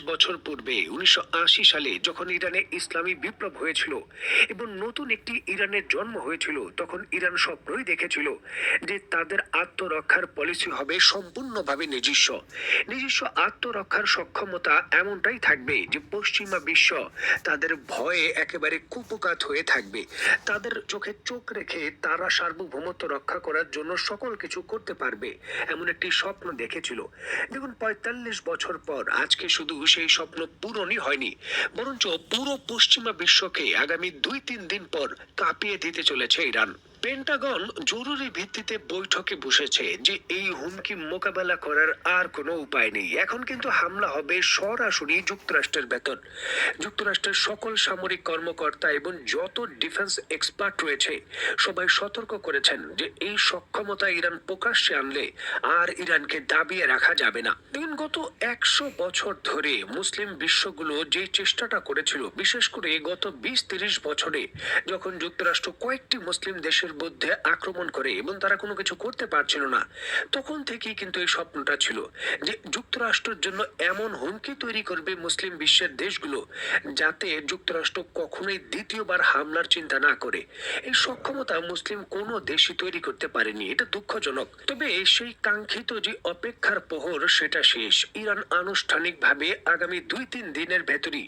বছর পূর্বে 1980 সালে যখন ইরানে ইসলামী বিপ্লব হয়েছিল এবং নতুন একটি ইরানের জন্ম হয়েছিল, তখন ইরান স্বপ্নই দেখেছিল যে তাদের আত্মরক্ষার পলিসি হবে সম্পূর্ণভাবে নিজস্ব। নিজস্ব আত্মরক্ষার সক্ষমতা এমনটাই থাকবে যে পশ্চিমা বিশ্ব তাদের ভয়ে একেবারে কুপকাত হয়ে থাকবে। তাদের চোখে চোখ রেখে তারা সার্বভৌমত্ব রক্ষা করার জন্য সকল কিছু করতে পারবে, এমন একটি স্বপ্ন দেখেছিল। দেখুন, ৪৫ বছর পর আজকে শুধু সেই স্বপ্ন পূরণই হয়নি, বরঞ্চ পুরো পশ্চিমা বিশ্বকে আগামী ২-৩ দিন পর কাঁপিয়ে দিতে চলেছে ইরান। পেন্টাগন জরুরি ভিত্তিতে বৈঠকে বসেছে যে এই হুমকি মোকাবেলা করার আর কোনো উপায় নেই। এখন কিন্তু হামলা হবে সরাসরি যুক্তরাষ্ট্রের ভেতর। যুক্তরাষ্ট্রের সকল সামরিক কর্মকর্তা এবং যত ডিফেন্স এক্সপার্ট রয়েছে সবাই সতর্ক করেছেন যে এই সক্ষমতা ইরান প্রকাশ্যে আনলে আর ইরানকে দাবিয়ে রাখা যাবে না। দেখুন, গত ১০০ বছর ধরে মুসলিম বিশ্বগুলো যে চেষ্টাটা করেছিল, বিশেষ করে গত ২০-৩০ বছরে যখন যুক্তরাষ্ট্র কয়েকটি মুসলিম দেশের মধ্যে আক্রমণ করে এবং তারা কোনো কিছু করতে পারছিল না, তখন থেকেই কিন্তু এই স্বপ্নটা ছিল যে যুক্তরাষ্ট্রের জন্য এমন হুমকি তৈরি করবে মুসলিম বিশ্বের দেশগুলো যাতে যুক্তরাষ্ট্র কখনোই দ্বিতীয়বার হামলার চিন্তা না করে। এই সক্ষমতা মুসলিম কোনো দেশই তৈরি করতে পারেনি, এটা দুঃখজনক। তবে সেই কাঙ্ক্ষিত যে অপেক্ষার প্রহর সেটা শেষ। ইরান আনুষ্ঠানিকভাবে আগামী ২-৩ দিনের ভেতরই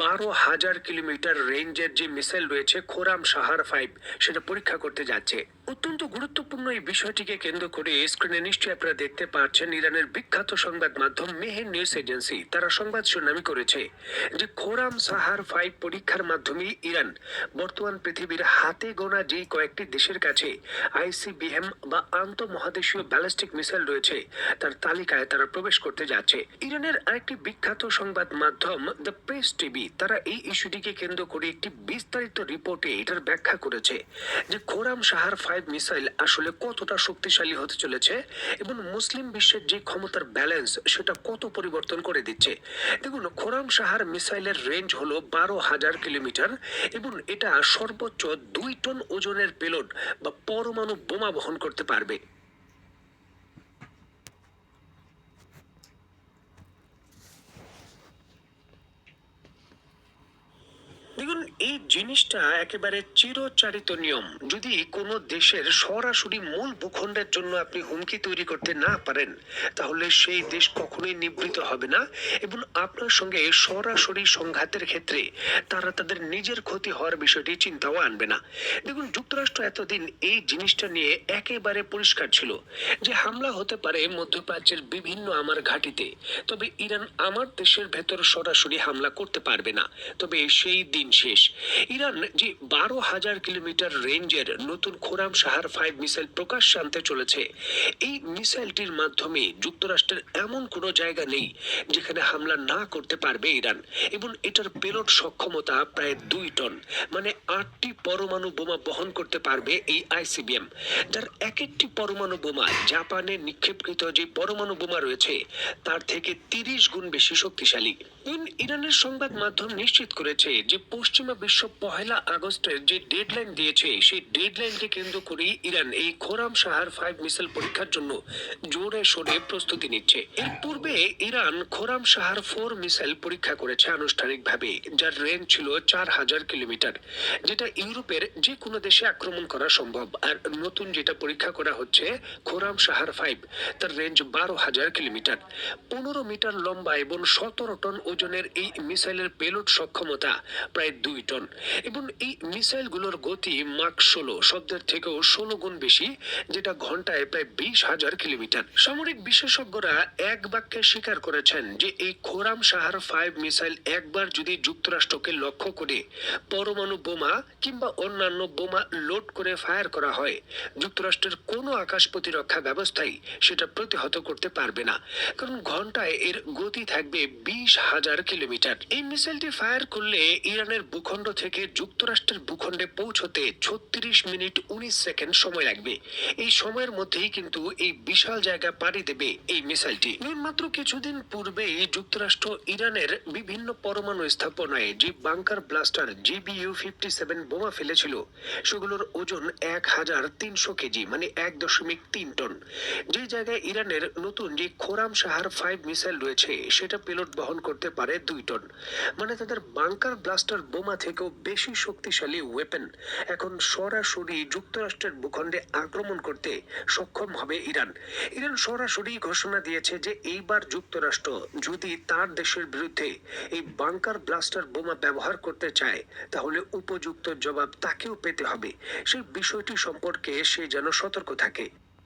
১২,০০০ কিলোমিটার রেঞ্জের যে মিসাইল রয়েছে খোরাম সাহার 5 সেটা পরীক্ষা করতে যাচ্ছে। অত্যন্ত গুরুত্বপূর্ণ এই বিষয়টিকে কেন্দ্র করে স্ক্রিনে নিশ্চয়ই আপনারা দেখতে পাচ্ছেন ইরানের বিখ্যাত সংবাদ মাধ্যম মেহের নিউজ এজেন্সি তারা সংবাদ শিরোনাম করেছে যে খোরাম সাহার 5 পরীক্ষার মাধ্যমে ইরান বর্তমান পৃথিবীর হাতে গোনা যে কয়েকটি দেশের কাছে আইসিবিএম বা আন্তঃমহাদেশীয় ব্যালিস্টিক মিসাইল রয়েছে তার তালিকায় তারা প্রবেশ করতে যাচ্ছে। ইরানের আরেকটি বিখ্যাত সংবাদ মাধ্যম দ্য প্রেস টিভি তারা এই ইস্যুটিকে কেন্দ্র করে একটি বিস্তারিত রিপোর্টে এটার ব্যাখ্যা করেছে যে খোরাম সাহার 5 মিসাইল আসলে কতটা শক্তিশালী হতে চলেছে এবং মুসলিম বিশ্বের যে ক্ষমতার ব্যালেন্স সেটা কত পরিবর্তন করে দিচ্ছে। দেখুন, খোরাম সাহার মিসাইলের রেঞ্জ হলো ১২,০০০ কিলোমিটার এবং এটা সর্বোচ্চ ২ টন ওজনের পেলোড বা পরমাণু বোমা বহন করতে পারবে। দেখুন, এই জিনিসটা একেবারে চিরচারিত নিয়ম। যদি কোনো দেশের সরাসরি মূল ভূখণ্ডের জন্য আপনি হুমকি তৈরি করতে না পারেন, তাহলে সেই দেশ কখনোই নিবৃত হবে না এবং আপনার সঙ্গে সরাসরি সংঘাতের ক্ষেত্রে তারা তাদের নিজের ক্ষতি হওয়ার বিষয়টি চিন্তাও আনবে না। দেখুন, যুক্তরাষ্ট্র এতদিন এই জিনিসটা নিয়ে একেবারে পরিষ্কার ছিল যে হামলা হতে পারে মধ্যপ্রাচ্যের বিভিন্ন আমার ঘাঁটিতে, তবে ইরান আমার দেশের ভেতর সরাসরি হামলা করতে পারবে না। তবে সেই দিন শেষ। ইরান যে ১২,০০০ কিলোমিটার রেঞ্জের নতুন খোরাম সাহার 5 মিসাইল প্রকাশ্যে আনতে চলেছে, এই মিসাইলটির মাধ্যমে যুক্তরাষ্ট্রের এমন কোনো জায়গা নেই যেখানে হামলা না করতে পারবে ইরান এবং এটার পেলোড সক্ষমতা প্রায় ২ টন, মানে ৮টি পরমাণু বোমা বহন করতে পারবে এই আইসিবিএম, যার এক একটি পরমাণু বোমা জাপানে নিক্ষেপকৃত যে পরমাণু বোমা রয়েছে তার থেকে ৩০ গুণ বেশি শক্তিশালী। ইরানের সংবাদ মাধ্যম নিশ্চিত করেছে যে পশ্চিমা বিশ্ব ১লা আগস্টের যে ডেডলাইন দিয়েছে সেই ডেডলাইনকে কেন্দ্র করেই ইরান এই খোরাম সাহার 5 মিসাইল পরীক্ষার জন্য জোরে সোরে প্রস্তুতি নিচ্ছে। এর পূর্বে ইরান খোরাম সাহার 4 মিসাইল পরীক্ষা করেছে আনুষ্ঠানিকভাবে, যার রেঞ্জ ছিল ৪,০০০ কিলোমিটার, যেটা ইউরোপের যে কোনো দেশে আক্রমণ করা সম্ভব। আর নতুন যেটা পরীক্ষা করা হচ্ছে খোরাম সাহার 5, তার রেঞ্জ ১২,০০০ কিলোমিটার, ১৫ মিটার লম্বা এবং ১৭ টন ওজনের এই মিসাইলের পেলোড সক্ষমতা প্রায় ২ টন এবং এই মিসাইলগুলোর গতি মাক ১৬ শব্দের থেকেও ১৬ গুণ বেশি, যেটা ঘন্টায় প্রায় ২০,০০০ কিলোমিটার। সামরিক বিশেষজ্ঞরা এক বাক্যে স্বীকার করেছেন যে এই খোরাম সাহার 5 মিসাইল একবার যদি যুক্তরাষ্ট্রকে লক্ষ্য করে পরমাণু বোমা কিংবা অন্যান্য বোমা লোড করে ফায়ার করা হয়, যুক্তরাষ্ট্রের কোনো আকাশ প্রতিরক্ষা ব্যবস্থাই সেটা প্রতিহত করতে পারবে না, কারণ ঘন্টায় এর গতি থাকবে ২০,০০০ কিলোমিটার। এই মিসাইলটি ফায়ার করলে ইরানের ভূখণ্ড ভূখণ্ড থেকে যুক্তরাষ্ট্রের ভূখণ্ডে পৌঁছতে 36 মিনিট 19 সেকেন্ড সময় লাগবে। এই সময়ের মধ্যেই কিন্তু এই বিশাল জায়গা পাড়ি দেবে এই মিসাইলটি। মাত্র কিছুদিন পূর্বেই যুক্তরাষ্ট্র ইরানের বিভিন্ন পরমাণু স্থাপনায় যে বাংকার ব্লাস্টার GBU-57 বোমা ফেলেছিল, সেগুলোর ওজন 1300 কেজি, মানে 1.3 টন। যে জায়গায় ইরানের নতুন যে খোরাম শাহার 5 মিসাইল রয়েছে, সেটা পেলোড বহন করতে পারে 2 টন। মানে তাদের বাংকার ব্লাস্টার বোমা থেকেও বেশি শক্তিশালী ওয়েপেন এখন সরাসরি যুক্তরাষ্ট্রের ভূখণ্ডে আক্রমণ করতে সক্ষম হবে ইরান। ইরান সরাসরি ঘোষণা দিয়েছে যে এইবার যুক্তরাষ্ট্র যদি তার দেশের বিরুদ্ধে এই বাংকার ব্লাস্টার বোমা ব্যবহার করতে চায়, তাহলে উপযুক্ত জবাব তাকেও পেতে হবে। সেই বিষয়টি সম্পর্কে সে যেন সতর্ক থাকে।